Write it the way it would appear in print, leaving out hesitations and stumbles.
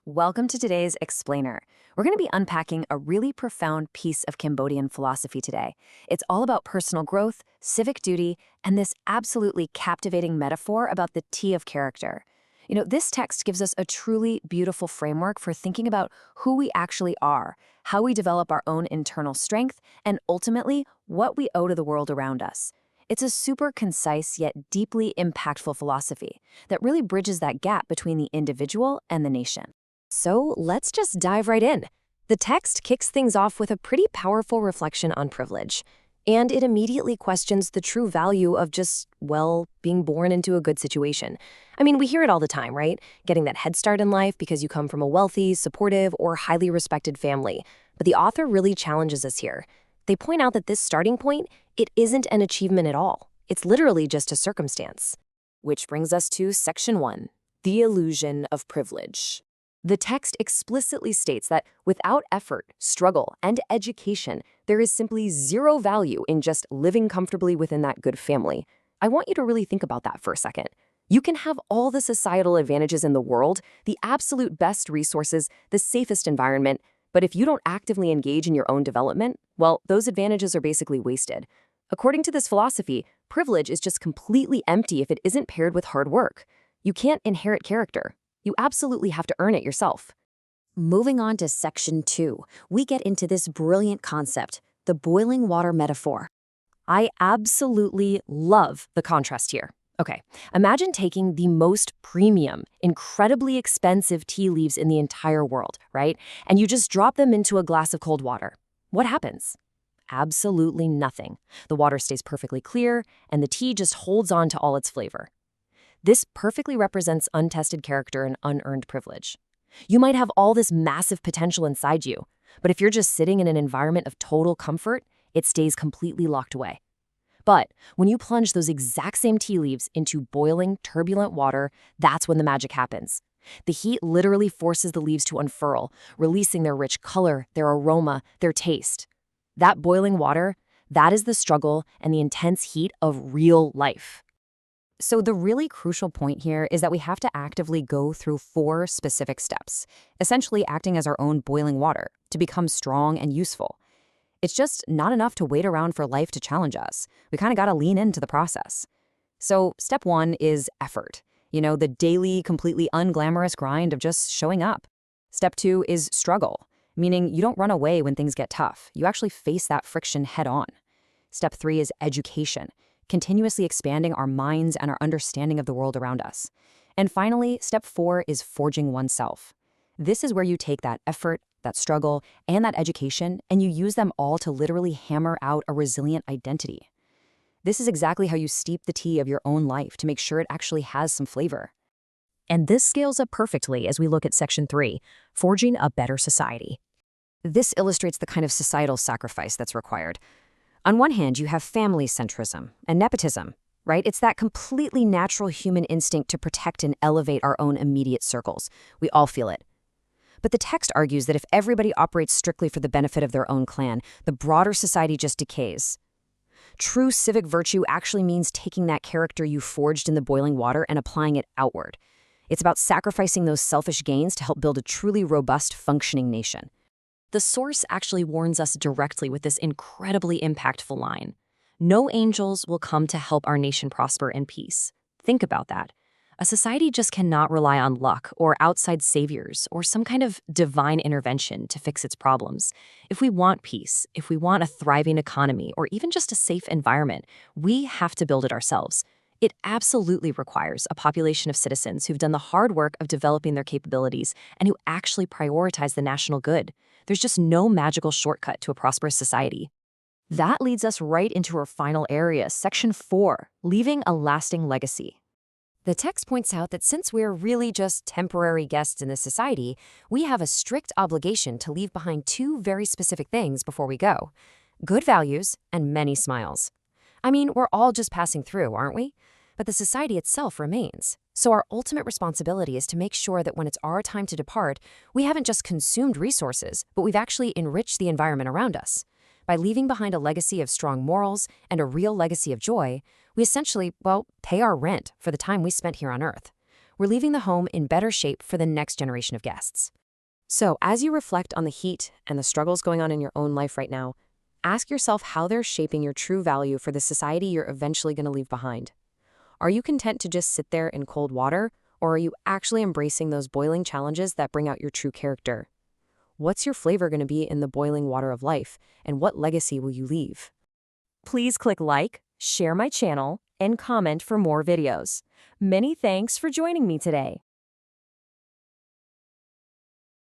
Welcome to today's Explainer. We're going to be unpacking a really profound piece of Cambodian philosophy today. It's all about personal growth, civic duty, and this absolutely captivating metaphor about the T of character. This text gives us a truly beautiful framework for thinking about who we actually are, how we develop our own internal strength, and ultimately, what we owe to the world around us. It's a super concise yet deeply impactful philosophy that really bridges that gap between the individual and the nation. So let's just dive right in. The text kicks things off with a pretty powerful reflection on privilege, and it immediately questions the true value of just, well, being born into a good situation. I mean, we hear it all the time, right? Getting that head start in life because you come from a wealthy, supportive, or highly respected family. But the author really challenges us here. They point out that this starting point, it isn't an achievement at all. It's literally just a circumstance. Which brings us to Section 1, the illusion of privilege. The text explicitly states that without effort, struggle, and education, there is simply zero value in just living comfortably within that good family. I want you to really think about that for a second. You can have all the societal advantages in the world, the absolute best resources, the safest environment, but if you don't actively engage in your own development, well, those advantages are basically wasted. According to this philosophy, privilege is just completely empty if it isn't paired with hard work. You can't inherit character. You absolutely have to earn it yourself. Moving on to Section 2, we get into this brilliant concept, the boiling water metaphor. I absolutely love the contrast here. Okay, imagine taking the most premium, incredibly expensive tea leaves in the entire world, right? And you just drop them into a glass of cold water. What happens? Absolutely nothing. The water stays perfectly clear, and the tea just holds on to all its flavor. This perfectly represents untested character and unearned privilege. You might have all this massive potential inside you, but if you're just sitting in an environment of total comfort, it stays completely locked away. But when you plunge those exact same tea leaves into boiling, turbulent water, that's when the magic happens. The heat literally forces the leaves to unfurl, releasing their rich color, their aroma, their taste. That boiling water, that is the struggle and the intense heat of real life. So the really crucial point here is that we have to actively go through 4 specific steps, essentially acting as our own boiling water to become strong and useful. It's just not enough to wait around for life to challenge us. We kind of got to lean into the process. So step 1 is effort. The daily, completely unglamorous grind of just showing up. Step 2 is struggle, meaning you don't run away when things get tough. You actually face that friction head on. Step 3 is education, continuously expanding our minds and our understanding of the world around us. And finally, step 4 is forging oneself. This is where you take that effort, that struggle, and that education, and you use them all to literally hammer out a resilient identity. This is exactly how you steep the tea of your own life to make sure it actually has some flavor. And this scales up perfectly as we look at Section 3, forging a better society. This illustrates the kind of societal sacrifice that's required. On one hand, you have family centrism and nepotism, right? It's that completely natural human instinct to protect and elevate our own immediate circles. We all feel it. But the text argues that if everybody operates strictly for the benefit of their own clan, the broader society just decays. True civic virtue actually means taking that character you forged in the boiling water and applying it outward. It's about sacrificing those selfish gains to help build a truly robust, functioning nation. The source actually warns us directly with this incredibly impactful line. No angels will come to help our nation prosper in peace. Think about that. A society just cannot rely on luck or outside saviors or some kind of divine intervention to fix its problems. If we want peace, if we want a thriving economy, or even just a safe environment, we have to build it ourselves. It absolutely requires a population of citizens who've done the hard work of developing their capabilities and who actually prioritize the national good. There's just no magical shortcut to a prosperous society. That leads us right into our final area, Section 4, leaving a lasting legacy. The text points out that since we're really just temporary guests in this society, we have a strict obligation to leave behind 2 very specific things before we go: good values and many smiles. I mean, we're all just passing through, aren't we? But the society itself remains. So our ultimate responsibility is to make sure that when it's our time to depart, we haven't just consumed resources, but we've actually enriched the environment around us. By leaving behind a legacy of strong morals and a real legacy of joy, we essentially, pay our rent for the time we spent here on Earth. we're leaving the home in better shape for the next generation of guests. So, as you reflect on the heat and the struggles going on in your own life right now, ask yourself how they're shaping your true value for the society you're eventually going to leave behind. Are you content to just sit there in cold water, or are you actually embracing those boiling challenges that bring out your true character? What's your flavor going to be in the boiling water of life, and what legacy will you leave? Please click like, share my channel, and comment for more videos. Many thanks for joining me today.